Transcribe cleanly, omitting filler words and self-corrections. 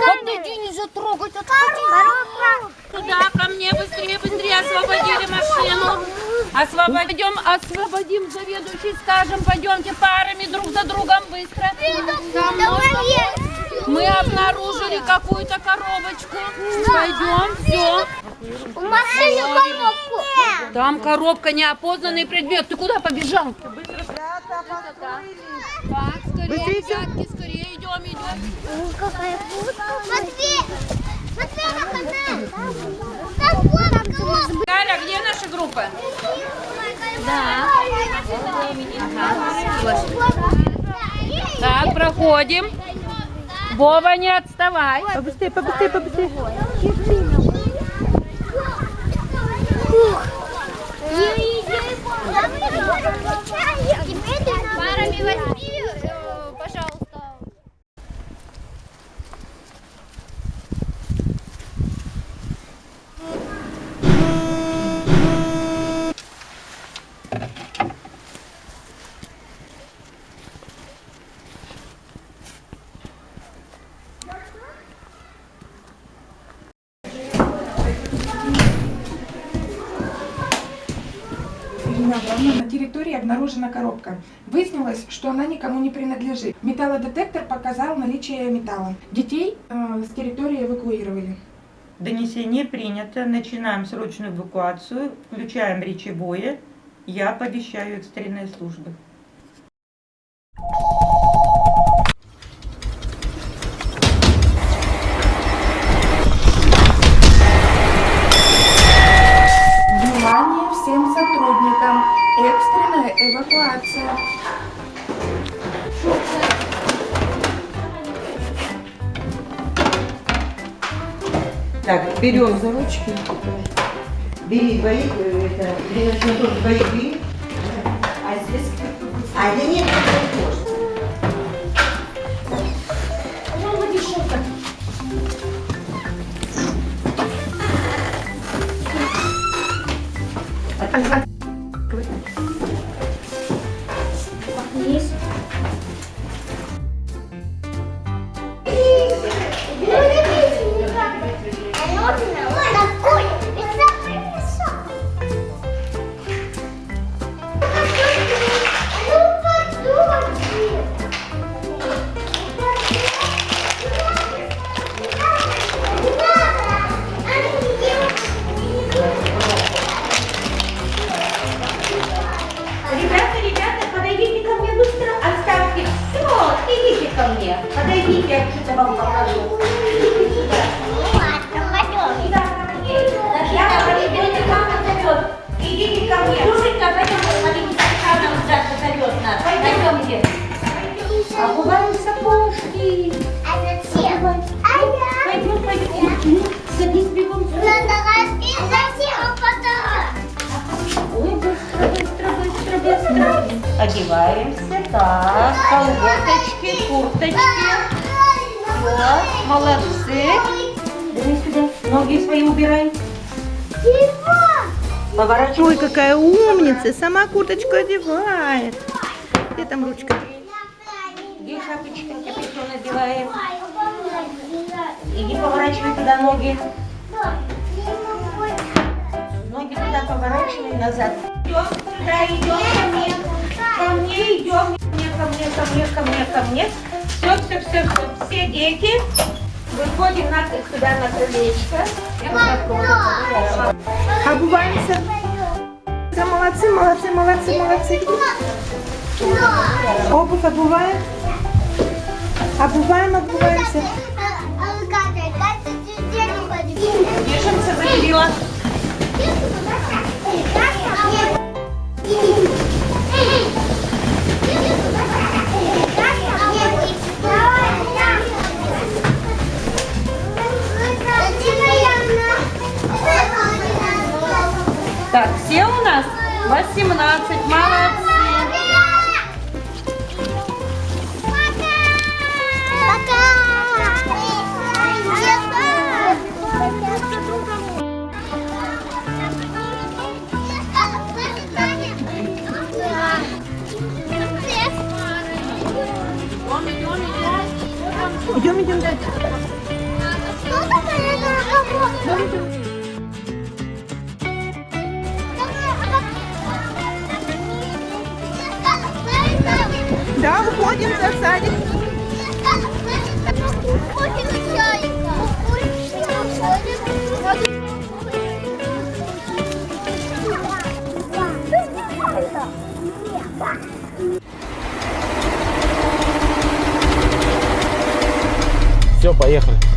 Подойди, нельзя трогать, отходи. Туда, ко мне, быстрее, быстрее, освободили машину. Освободим заведующий, скажем, пойдемте парами друг за другом быстро. Мы обнаружили какую-то коробочку. Пойдем, все. У машины коробку. Там коробка, неопознанный предмет. Ты куда побежал? Так, скорее, ребятки, скорее идем. Какая будка. Матвей, коробка. Галя, где наша группа? Да. Так, проходим. Вова, не отставай. Побыстрее, побыстрее, побыстрее. Парами возьми, пожалуйста. На территории обнаружена коробка. Выяснилось, что она никому не принадлежит. Металлодетектор показал наличие металла. Детей с территории эвакуировали. Донесение принято. Начинаем срочную эвакуацию. Включаем речевое. Я оповещаю экстренные службы. Внимание всем сотрудникам! Экстренная эвакуация. Так, берем за ручки. Бери двоих, это, двоих бери. А здесь... А, да нет, это можно. Ребята, подойдите ко мне быстро, оставьте все, идите ко мне. Подойдите, я что-то вам покажу. Идите сюда. Да, ко мне. Я говорю, идите ко мне. Идите ко мне. Душенька, пойдем, смотрите, как нам Даша зовет нас. Пойдемте. Обуваем сапожки. А зачем? Пойдем. Садись бегом. Надо расписать. Зачем Ой, быстро. Одеваемся. Так, колготочки, курточки. Вот, молодцы. Давай сюда. Ноги свои убирай. Поворачивай. Ой, какая умница! Сама курточку одевает. Где там ручка? Где шапочка? Капюшон надеваем. Иди поворачивай туда ноги. Ноги туда поворачивай назад. Идем сюда, идем ко мне. Ко мне идем. Ко мне. Все. Все дети. Выходим сюда на крылечко. Обуваемся. Молодцы. Обувь обуваем. Обуваемся. Держимся за перила. Так, все у нас 18. Молодцы. Идем, идем дальше. Что такое коробка? Да, уходим за садик. Все, поехали.